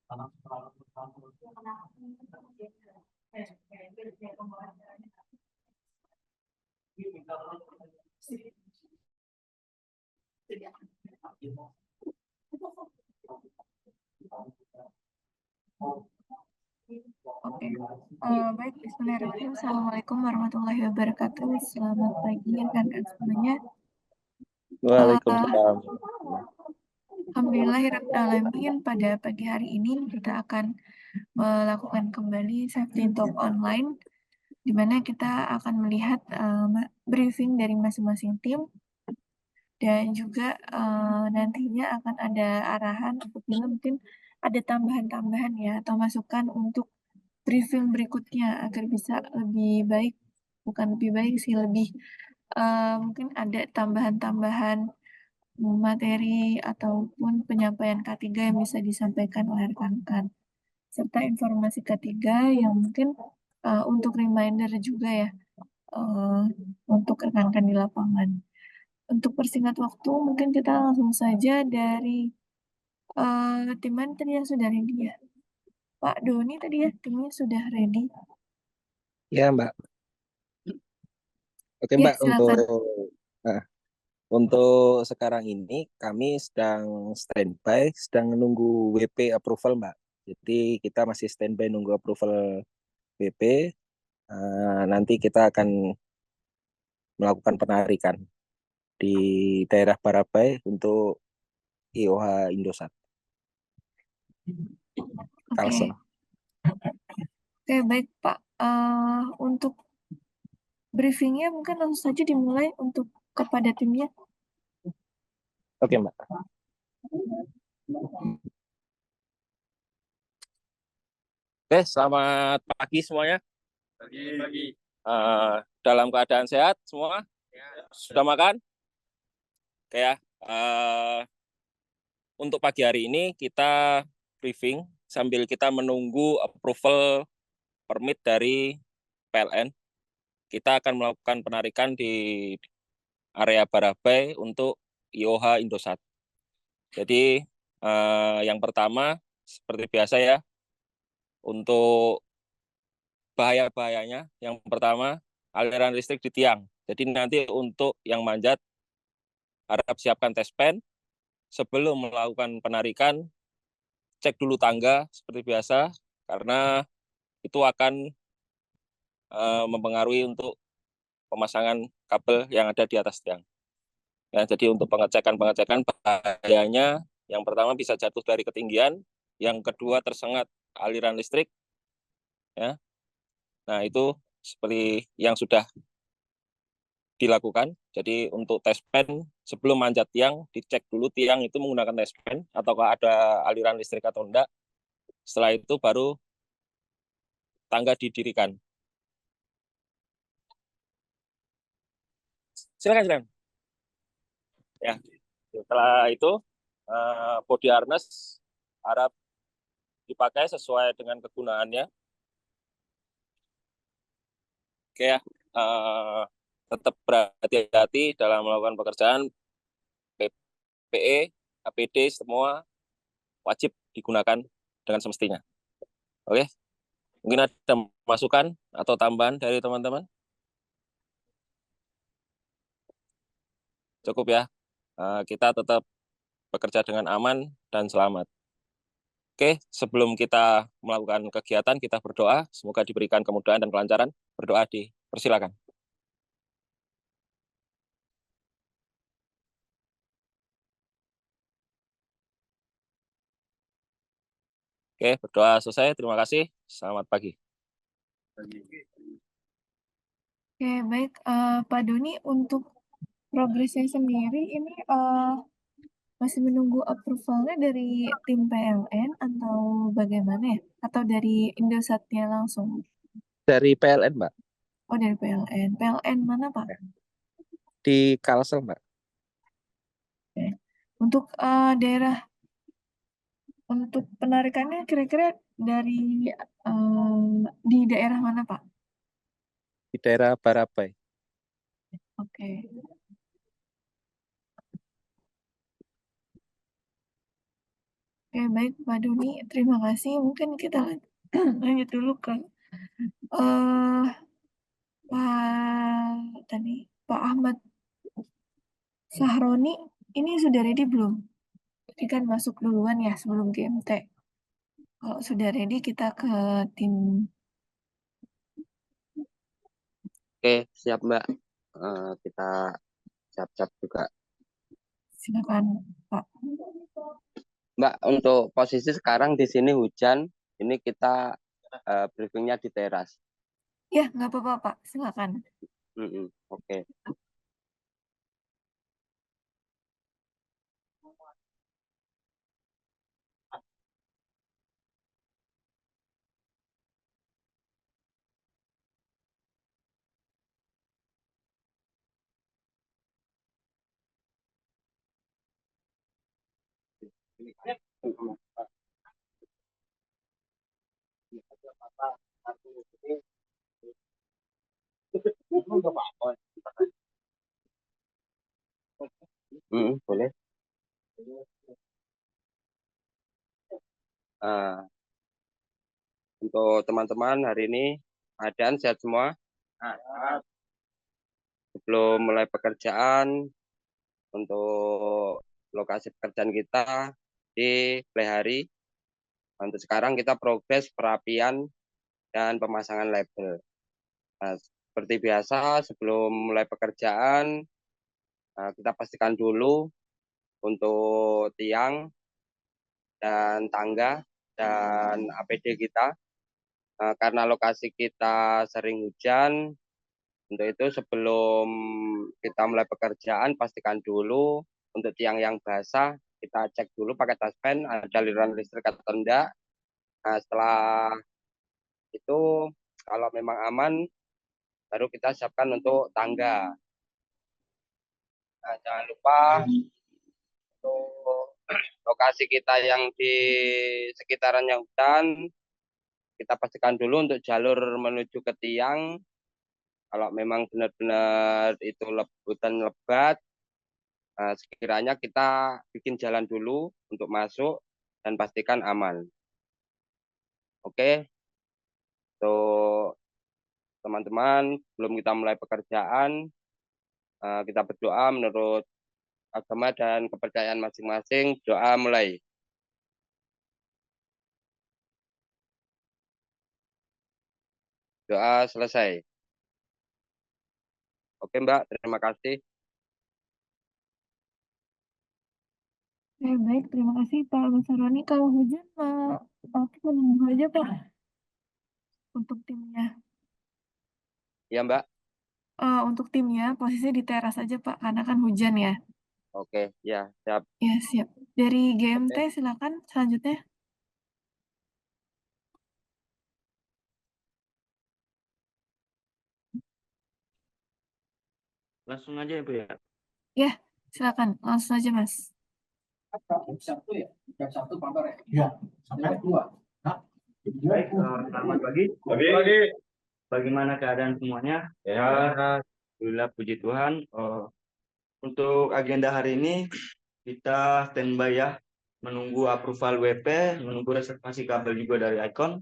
Oke. Baik, bismillahirrahmanirrahim. Assalamualaikum warahmatullahi wabarakatuh. Selamat pagi rekan-rekan semuanya. Waalaikumsalam. Alhamdulillahirrahmanirrahim. Pada pagi hari ini kita akan melakukan kembali Safety Talk online, di mana kita akan melihat briefing dari masing-masing tim, dan juga nantinya akan ada arahan apabila mungkin ada tambahan-tambahan ya, atau masukan untuk briefing berikutnya agar bisa lebih baik, bukan lebih baik sih, lebih mungkin ada tambahan-tambahan materi ataupun penyampaian K3 yang bisa disampaikan oleh rekan-rekan. Serta informasi K3 yang mungkin untuk reminder juga ya, untuk rekan-rekan di lapangan. Untuk persingkat waktu, mungkin kita langsung saja dari tim mana tadi yang sudah ready ya? Pak Doni tadi ya, timnya sudah ready. Ya, Mbak. Oke, Ya, Mbak, silakan. untuk sekarang ini kami sedang standby, sedang menunggu WP approval, Mbak. Jadi kita masih standby nunggu approval WP. Nanti kita akan melakukan penarikan di daerah Barabai untuk IOH Indosat. Oke. Kalsel. Oke, baik Pak. Untuk briefingnya mungkin langsung saja dimulai untuk kepada timnya. Oke, Mbak. Oke, selamat pagi semuanya. Pagi. Dalam keadaan sehat semua? Sudah makan? Oke ya. Untuk pagi hari ini kita briefing sambil kita menunggu approval permit dari PLN. Kita akan melakukan penarikan di area Barabai untuk IOH Indosat. Jadi yang pertama seperti biasa ya, untuk bahaya-bahayanya yang pertama aliran listrik di tiang. Jadi nanti untuk yang manjat harap siapkan tespen sebelum melakukan penarikan, cek dulu tangga seperti biasa karena itu akan mempengaruhi untuk pemasangan kabel yang ada di atas tiang. Ya, jadi untuk pengecekan bahayanya yang pertama bisa jatuh dari ketinggian, yang kedua tersengat aliran listrik, ya. Nah itu seperti yang sudah dilakukan. Jadi untuk tespen sebelum manjat tiang dicek dulu tiang itu menggunakan tespen ataukah ada aliran listrik atau enggak. Setelah itu baru tangga didirikan. Silakan. Ya, setelah itu body harness harap dipakai sesuai dengan kegunaannya. Oke ya, tetap berhati-hati dalam melakukan pekerjaan. PPE, APD semua wajib digunakan dengan semestinya. Oke, mungkin ada masukan atau tambahan dari teman-teman? Cukup ya, kita tetap bekerja dengan aman dan selamat. Oke, sebelum kita melakukan kegiatan, kita berdoa. Semoga diberikan kemudahan dan kelancaran. Berdoa dipersilakan. Oke, berdoa selesai. Terima kasih. Selamat pagi. Oke, baik Pak Doni, untuk progresnya sendiri ini masih menunggu approvalnya dari tim PLN atau bagaimana ya? Atau dari Indosatnya langsung? Dari PLN, Mbak. Oh, dari PLN. PLN mana, Pak? Di Kalsel, Mbak. Oke. Untuk daerah, untuk penarikannya kira-kira dari di daerah mana, Pak? Di daerah Barabai. Oke. Oke, baik Pak Doni, terima kasih. Mungkin kita lanjut dulu ke eh Pak Ahmad Sahroni. Ini sudah ready belum? Tadi kan masuk duluan ya sebelum GMT. Kalau sudah ready kita ke tim. Oke, siap Mbak. Kita siap-siap juga. Silakan Pak. Mbak, untuk posisi sekarang di sini hujan. Ini kita briefingnya di teras. Ya, nggak apa-apa Pak, silakan. Oke. Boleh. Eh, untuk teman-teman hari ini, keadaan sehat semua. Sebelum mulai pekerjaan, untuk lokasi pekerjaan kita di Plehari. Untuk sekarang kita progres perapian dan pemasangan label. Nah, seperti biasa, sebelum mulai pekerjaan, kita pastikan dulu untuk tiang dan tangga dan APD kita. Karena lokasi kita sering hujan, untuk itu sebelum kita mulai pekerjaan, pastikan dulu untuk tiang yang basah, kita cek dulu pakai taspen ada aliran listrik atau tidak. Nah, setelah itu kalau memang aman, baru kita siapkan untuk tangga. Nah, jangan lupa untuk lokasi kita yang di sekitarannya hutan, kita pastikan dulu untuk jalur menuju ke tiang. Kalau memang benar-benar itu hutan lebat, sekiranya kita bikin jalan dulu untuk masuk dan pastikan aman. Oke, untuk teman-teman, sebelum kita mulai pekerjaan, kita berdoa menurut agama dan kepercayaan masing-masing. Doa mulai. Doa selesai. Oke Mbak, terima kasih. Baik, terima kasih Pak Basaroni. Kalau hujan, aku menunggu aja Pak untuk timnya. Iya Mbak. Untuk timnya, posisi di teras aja Pak, karena kan hujan ya. Oke, ya siap. Ya, siap. Dari GMT, Oke. silakan selanjutnya. Langsung aja ya Bu ya. Ya, silakan. Langsung aja Mas. Sabtu ya? Jam Sabtu kabar ya? Iya, sampai 2. Nah, Baik, selamat pagi. pagi. Bagaimana keadaan semuanya? Ya, alhamdulillah puji Tuhan. Untuk agenda hari ini kita standby ya, menunggu approval WP, menunggu reservasi kabel juga dari Icon.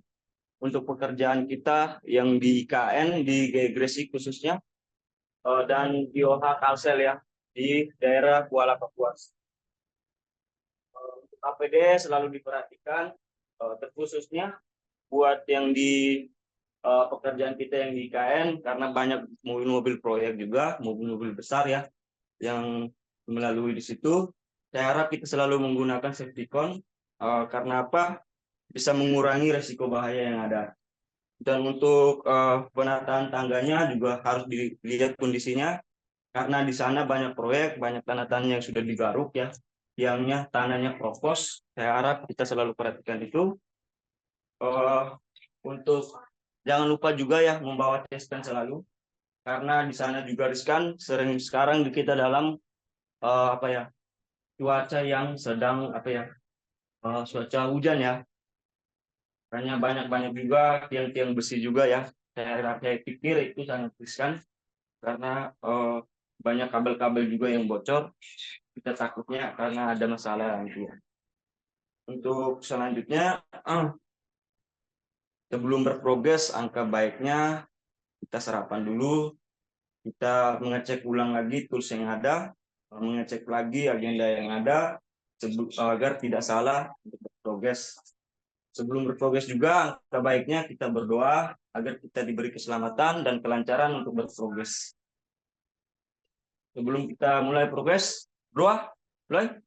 Untuk pekerjaan kita yang di IKN, di Gresik khususnya, dan di OH Kalsel ya, di daerah Kuala Kapuas. Untuk APD selalu diperhatikan, terkhususnya buat yang di pekerjaan kita yang di IKN, karena banyak mobil-mobil proyek juga, mobil-mobil besar ya, yang melalui di situ. Saya harap kita selalu menggunakan safety cone, karena apa? Bisa mengurangi resiko bahaya yang ada. Dan untuk penataan tangganya juga harus dilihat kondisinya, karena di sana banyak proyek, banyak tanah-tanah yang sudah digaruk ya, yangnya tanahnya kropos. Saya harap kita selalu perhatikan itu. Untuk jangan lupa juga ya membawa tespen selalu, karena di sana juga riskan. Sering sekarang kita dalam apa ya, cuaca yang sedang apa ya, cuaca hujan ya, hanya banyak juga tiang-tiang besi juga ya. Saya pikir itu sangat riskan, karena banyak kabel-kabel juga yang bocor. Kita takutnya karena ada masalah nanti ya. untuk selanjutnya, sebelum berprogres, angka baiknya kita sarapan dulu, kita mengecek ulang lagi tools yang ada, mengecek lagi agenda yang ada, agar tidak salah untuk berprogres. Sebelum berprogres juga, angka baiknya kita berdoa agar kita diberi keselamatan dan kelancaran untuk berprogres. Sebelum kita mulai progres, doa, mulai.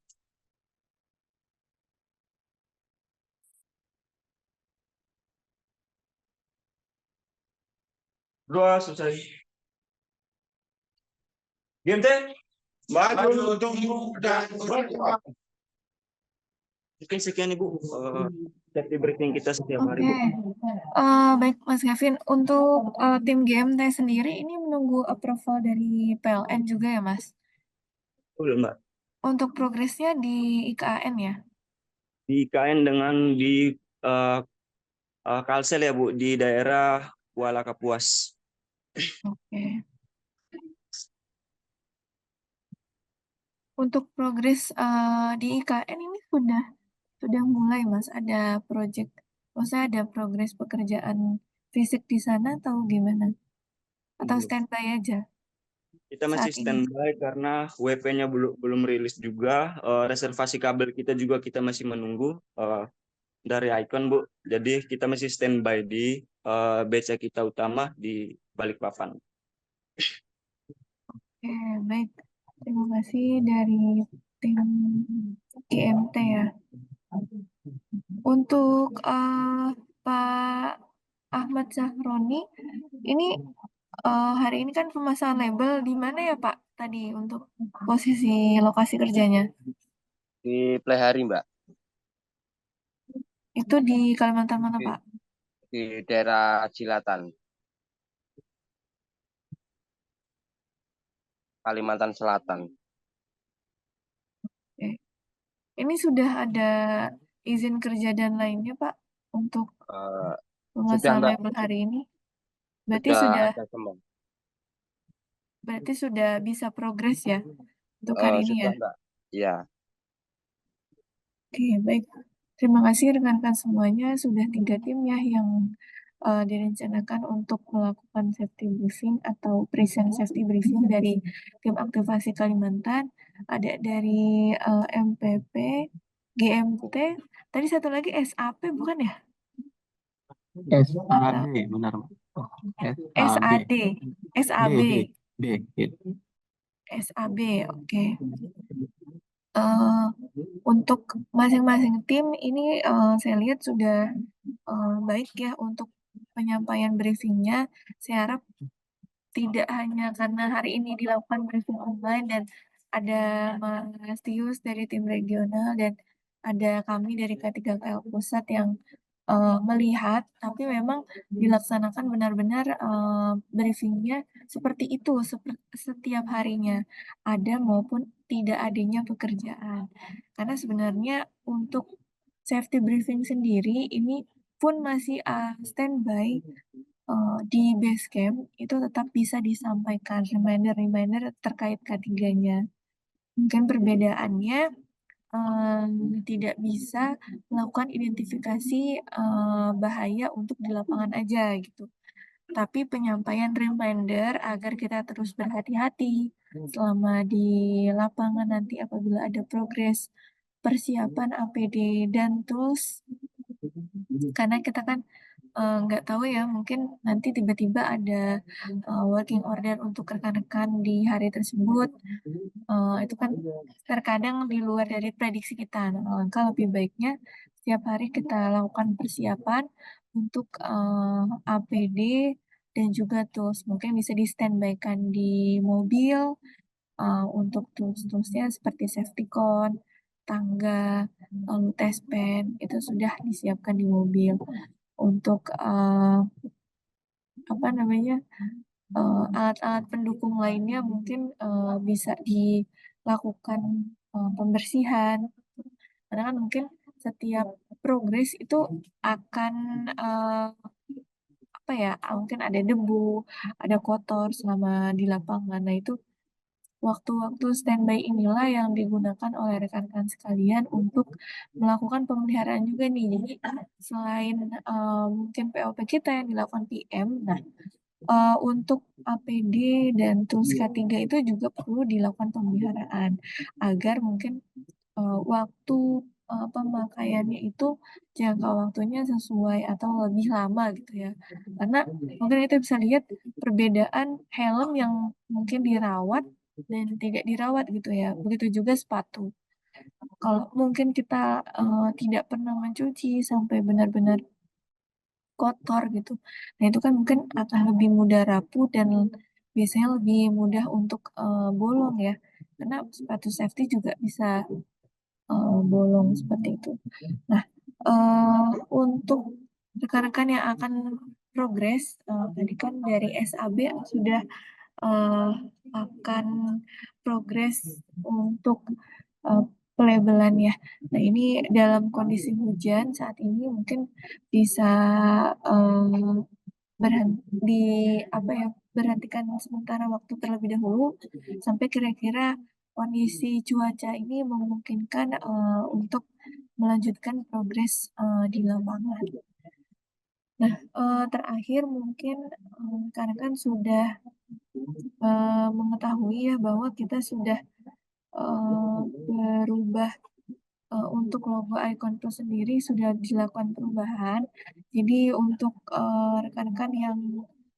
Doa selesai. GMT, maju tumbuh dan berkembang. Mungkin sekian Ibu, safety briefing kita setiap hari Bu. Baik Mas Kevin, untuk tim GMT sendiri ini menunggu approval dari PLN juga ya Mas? Betul Mbak. Untuk progresnya di IKN ya? Di IKN dengan di Kalsel ya Bu, di daerah Kuala Kapuas. Oke. Untuk progres di IKN ini sudah mulai Mas, ada project, maksudnya ada progres pekerjaan fisik di sana atau gimana? Atau Belum. standby aja? Kita masih saat ini? standby karena WP-nya belum rilis juga. Reservasi kabel kita juga kita masih menunggu dari Icon Bu. Jadi kita masih standby di BC kita utama di Balikpapan. Oke, baik. Terima kasih dari tim GMT ya. Untuk Pak Ahmad Zahroni, ini hari ini kan pemasangan label di mana ya Pak? Tadi untuk posisi lokasi kerjanya. Di Plehari Mbak, Itu di Kalimantan mana di, Pak? di daerah Cilatan, Kalimantan Selatan. Oke. Ini sudah ada izin kerja dan lainnya Pak untuk Eh, sudah pemasangan Mbak, label hari ini? Berarti sudah sudah ada semua. bisa progres ya untuk hari ini Sudah ya. Mbak, ya. Oke, baik. Terima kasih rekan-rekan semuanya. Sudah 3 tim ya yang direncanakan untuk melakukan safety briefing atau present safety briefing dari tim aktivasi Kalimantan. Ada dari MPP, GMT, tadi satu lagi SAP bukan ya? SAD, benar. SAD, SAB, D. SAB, oke. Untuk masing-masing tim ini saya lihat sudah baik ya untuk penyampaian briefingnya. Saya harap tidak hanya karena hari ini dilakukan briefing online dan ada Mas Tius dari tim regional dan ada kami dari K3KL Pusat yang melihat, tapi memang dilaksanakan benar-benar briefingnya seperti itu setiap harinya, ada maupun tidak adanya pekerjaan. Karena sebenarnya untuk safety briefing sendiri ini pun masih standby di base camp itu tetap bisa disampaikan reminder-reminder terkait K3-nya. Mungkin perbedaannya tidak bisa melakukan identifikasi bahaya untuk di lapangan aja gitu. Tapi penyampaian reminder agar kita terus berhati-hati selama di lapangan nanti apabila ada progres persiapan APD dan tools. Karena kita kan nggak tahu ya, mungkin nanti tiba-tiba ada working order untuk rekan-rekan di hari tersebut. Itu kan terkadang di luar dari prediksi kita. Nah, alangkah lebih baiknya setiap hari kita lakukan persiapan untuk APD dan juga tools. Mungkin bisa di-standby-kan di mobil untuk tools-toolsnya seperti safety cone, tangga, lalu test pen, itu sudah disiapkan di mobil. Untuk apa namanya alat-alat pendukung lainnya mungkin bisa dilakukan pembersihan karena kan mungkin setiap progres itu akan apa ya mungkin ada debu, ada kotor selama di lapangan. Nah itu waktu-waktu standby inilah yang digunakan oleh rekan-rekan sekalian untuk melakukan pemeliharaan juga nih. Jadi selain mungkin POP kita yang dilakukan PM, nah untuk APD dan tools K3 itu juga perlu dilakukan pemeliharaan agar mungkin waktu pemakaiannya itu jangka waktunya sesuai atau lebih lama gitu ya. Karena mungkin kita bisa lihat perbedaan helm yang mungkin dirawat dan tidak dirawat gitu ya. Begitu juga sepatu. Kalau mungkin kita tidak pernah mencuci sampai benar-benar kotor gitu. Nah, itu kan mungkin akan lebih mudah rapuh dan biasanya lebih mudah untuk bolong ya. Karena sepatu safety juga bisa bolong seperti itu. Nah, untuk rekan-rekan yang akan progres, tadi kan dari SAB sudah eh, akan progres untuk eh, pelabelan ya. Nah, ini dalam kondisi hujan saat ini mungkin bisa eh, berhenti apa ya berhentikan sementara waktu terlebih dahulu sampai kira-kira kondisi cuaca ini memungkinkan untuk melanjutkan progres di lapangan. Nah, terakhir mungkin rekan-rekan sudah mengetahui ya bahwa kita sudah berubah untuk logo Icon Plus sendiri sudah dilakukan perubahan. Jadi untuk rekan-rekan yang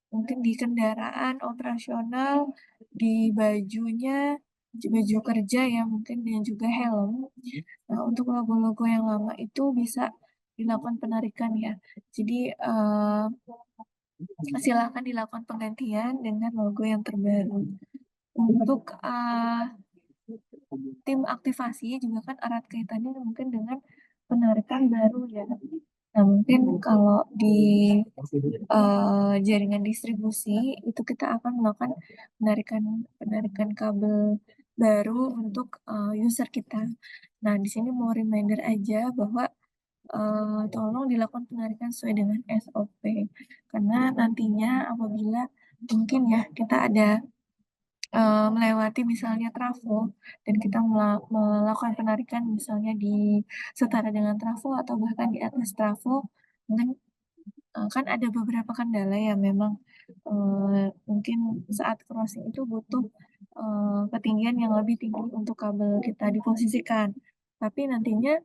mungkin di kendaraan operasional, di bajunya, di baju kerja ya mungkin dan juga helm. Nah, untuk logo-logo yang lama itu bisa dilakukan penarikan ya. Jadi silakan dilakukan penggantian dengan logo yang terbaru. Untuk tim aktivasi juga kan erat kaitannya mungkin dengan penarikan baru ya. Nah, mungkin kalau di jaringan distribusi itu kita akan melakukan penarikan penarikan kabel baru untuk user kita. Nah, di sini mau reminder aja bahwa tolong dilakukan penarikan sesuai dengan SOP. Karena nantinya apabila mungkin ya kita ada melewati misalnya trafo dan kita melakukan penarikan misalnya di setara dengan trafo atau bahkan di atas trafo, mungkin kan ada beberapa kendala ya memang mungkin saat crossing itu butuh ketinggian yang lebih tinggi untuk kabel kita diposisikan. Tapi nantinya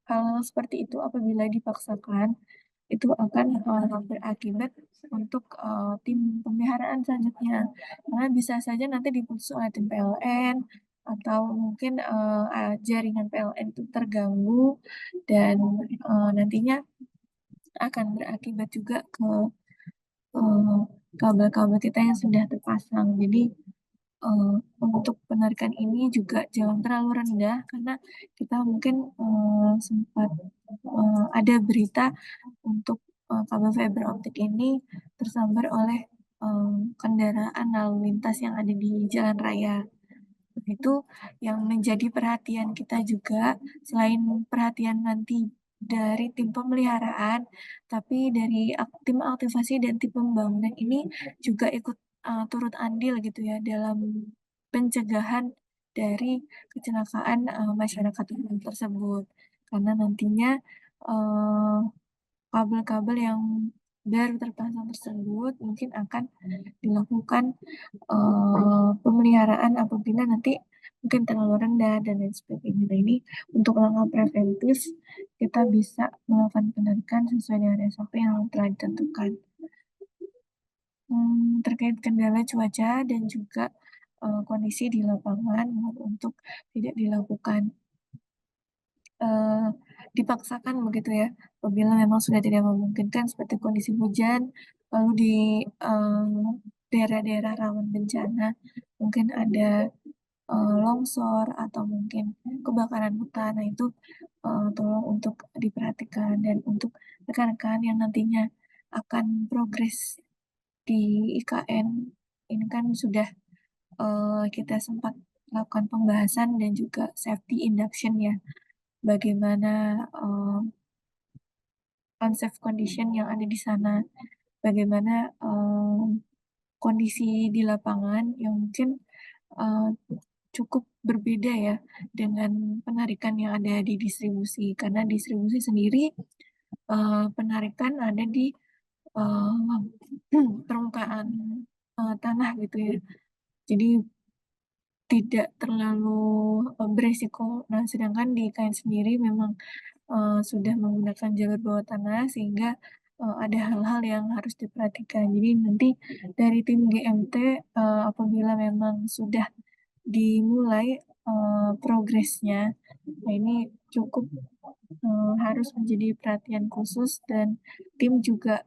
hal seperti itu apabila dipaksakan itu akan berakibat untuk tim pemeliharaan selanjutnya. Karena bisa saja nanti diputus oleh tim PLN atau mungkin jaringan PLN itu terganggu dan nantinya akan berakibat juga ke kabel-kabel kita yang sudah terpasang. Jadi untuk penarikan ini juga jangan terlalu rendah karena kita mungkin sempat ada berita untuk kabel fiber optik ini tersambar oleh kendaraan lalu lintas yang ada di jalan raya. Itu yang menjadi perhatian kita juga, selain perhatian nanti dari tim pemeliharaan, tapi dari tim aktivasi dan tim pembangunan ini juga ikut turut andil gitu ya dalam pencegahan dari kecelakaan masyarakat umum tersebut. Karena nantinya eh, kabel-kabel yang baru terpasang tersebut mungkin akan dilakukan pemeliharaan apabila nanti mungkin terlalu rendah dan lain sebagainya. Nah, ini untuk langkah preventif kita bisa melakukan penarikan sesuai dengan SOP yang telah ditentukan. Terkait kendala cuaca dan juga kondisi di lapangan untuk tidak dilakukan dipaksakan begitu ya apabila memang sudah tidak memungkinkan seperti kondisi hujan lalu di daerah-daerah rawan bencana mungkin ada longsor atau mungkin kebakaran hutan. Nah, itu tolong untuk diperhatikan dan untuk rekan-rekan yang nantinya akan progres di IKN ini kan sudah kita sempat lakukan pembahasan dan juga safety induction ya. Bagaimana unsafe condition yang ada di sana, bagaimana kondisi di lapangan yang mungkin cukup berbeda ya dengan penarikan yang ada di distribusi. Karena distribusi sendiri penarikan ada di permukaan tanah gitu ya. Jadi tidak terlalu beresiko. Nah, sedangkan di KAIN sendiri memang sudah menggunakan jalur bawah tanah sehingga ada hal-hal yang harus diperhatikan. Jadi nanti dari tim GMT apabila memang sudah dimulai progresnya, nah ini cukup harus menjadi perhatian khusus dan tim juga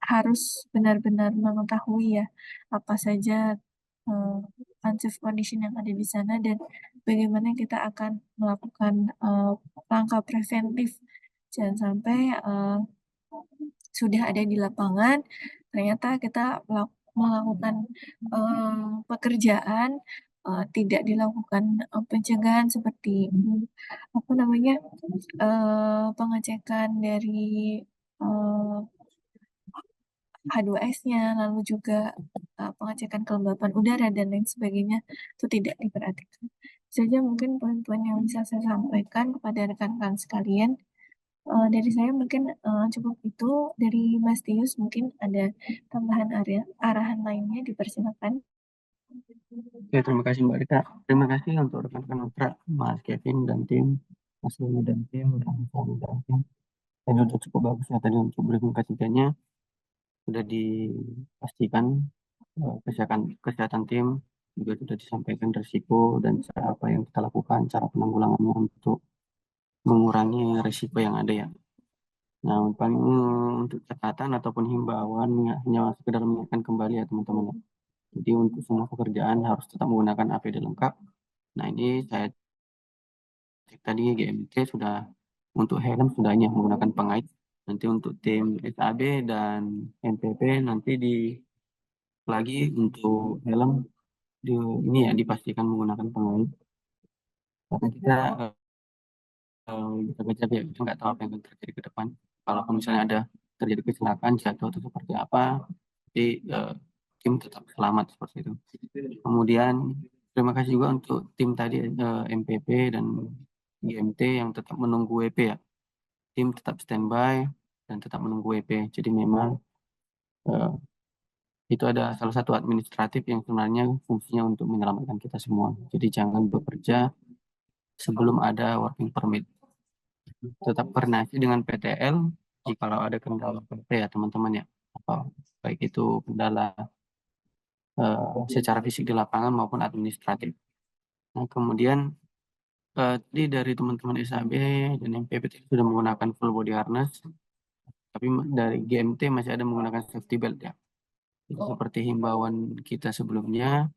harus benar-benar mengetahui ya apa saja unsafe condition yang ada di sana dan bagaimana kita akan melakukan langkah preventif. Jangan sampai sudah ada di lapangan, ternyata kita melakukan pekerjaan tidak dilakukan pencegahan seperti apa namanya pengecekan dari H2S-nya, lalu juga pengecekan kelembapan udara dan lain sebagainya itu tidak diperhatikan. Saja mungkin poin-poin yang bisa saya sampaikan kepada rekan-rekan sekalian. Dari saya mungkin cukup itu. Dari Mas Tius mungkin ada tambahan arahan lainnya, dipersilakan. Oke, terima kasih Mbak Rita. Terima kasih untuk rekan-rekan Mitra, Mas Kevin dan tim, Mas Lumi dan tim, dan Fahmi dan tim. Dan sudah cukup bagus ya tadi untuk briefing ketiganya. Sudah dipastikan kesehatan tim, juga sudah disampaikan risiko dan cara apa yang kita lakukan, cara penanggulangannya untuk mengurangi risiko yang ada ya. Nah, paling untuk catatan ataupun himbauan hanya sekedar mengingatkan kembali ya teman-teman ya. Jadi untuk semua pekerjaan harus tetap menggunakan APD lengkap. Nah, ini saya cek tadi GMT sudah untuk helm sudah hanya menggunakan pengait. Nanti untuk tim SAB dan NPP nanti lagi untuk helm ini ya dipastikan menggunakan pengait. Karena kita jaga-jaga ya, kita nggak tahu apa yang akan terjadi ke depan. Kalau misalnya ada terjadi kecelakaan, jatuh atau seperti apa, jadi tim tetap selamat seperti itu. Kemudian terima kasih juga untuk tim tadi MPP dan GMT yang tetap menunggu WP ya. Tim tetap standby dan tetap menunggu WP. Jadi memang itu ada salah satu administratif yang sebenarnya fungsinya untuk menyelamatkan kita semua. Jadi jangan bekerja sebelum ada working permit. Tetap koordinasi dengan PTL jikalau ada kendala PP ya teman-teman ya. Baik itu kendala secara fisik di lapangan maupun administratif. Nah, kemudian tadi dari teman-teman SAB dan MPP sudah menggunakan full body harness, tapi dari GMT masih ada menggunakan safety belt ya. Itu seperti himbauan kita sebelumnya,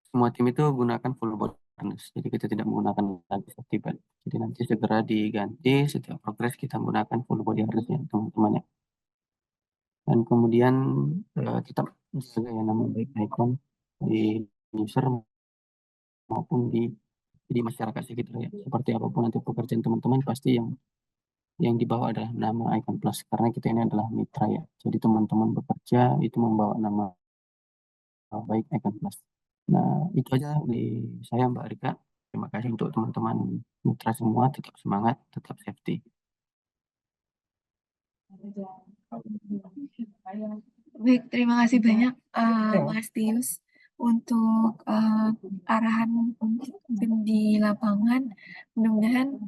semua tim itu gunakan full body harness, jadi kita tidak menggunakan lagi safety belt. Jadi nanti segera diganti setiap progres kita menggunakan full body harness ya teman-teman ya. Dan kemudian tetap jaga ya nama baik icon di user maupun di masyarakat sekitar ya. Seperti apapun nanti pekerjaan teman-teman pasti yang dibawa adalah nama Icon Plus karena kita ini adalah mitra ya. Jadi teman-teman bekerja itu membawa nama baik Icon Plus. Nah, itu aja di saya Mbak Rika. Terima kasih untuk teman-teman mitra semua, tetap semangat, tetap safety. Baik, terima kasih banyak Mas Tius untuk arahan untuk tim di lapangan. Mudah-mudahan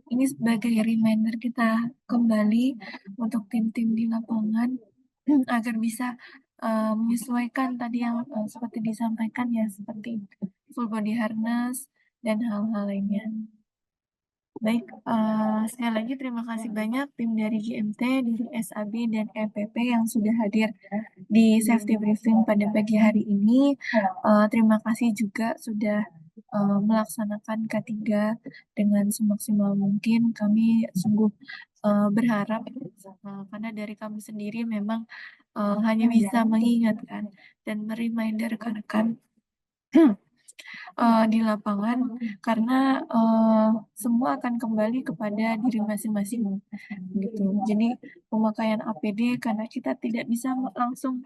ini sebagai reminder kita kembali untuk tim-tim di lapangan agar bisa menyesuaikan tadi yang seperti disampaikan ya, seperti full body harness dan hal-hal lainnya. Baik, sekali lagi terima kasih banyak tim dari GMT, dari SAB, dan EPP yang sudah hadir di safety briefing pada pagi hari ini. Terima kasih juga sudah melaksanakan K3 dengan semaksimal mungkin. Kami sungguh berharap, karena dari kami sendiri memang hanya bisa mengingatkan dan mereminder rekan-rekan di lapangan karena semua akan kembali kepada diri masing-masing gitu. Jadi pemakaian APD karena kita tidak bisa langsung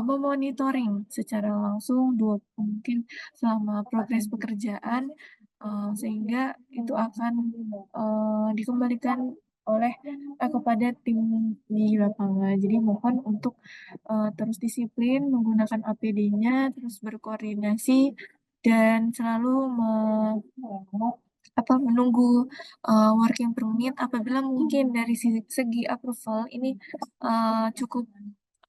memonitoring secara langsung mungkin selama progres pekerjaan sehingga itu akan dikembalikan oleh kepada tim di lapangan. Jadi mohon untuk terus disiplin menggunakan APD-nya, terus berkoordinasi dan selalu menunggu working permit apabila mungkin dari segi approval ini cukup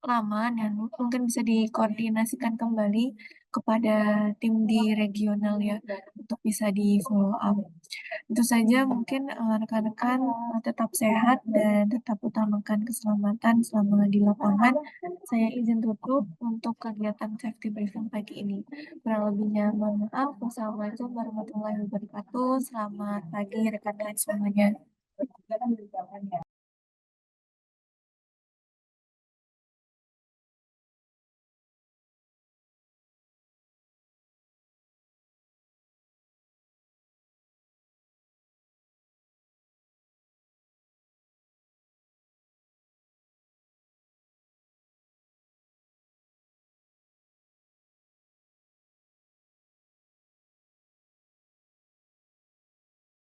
lama dan mungkin bisa dikoordinasikan kembali kepada tim di regional ya untuk bisa di follow up. Itu saja mungkin rekan-rekan tetap sehat dan tetap utamakan keselamatan selama di lapangan. Saya izin tutup untuk kegiatan safety briefing pagi ini. Kurang lebihnya mohon maaf. Wassalamualaikum warahmatullahi wabarakatuh. Selamat pagi rekan-rekan semuanya.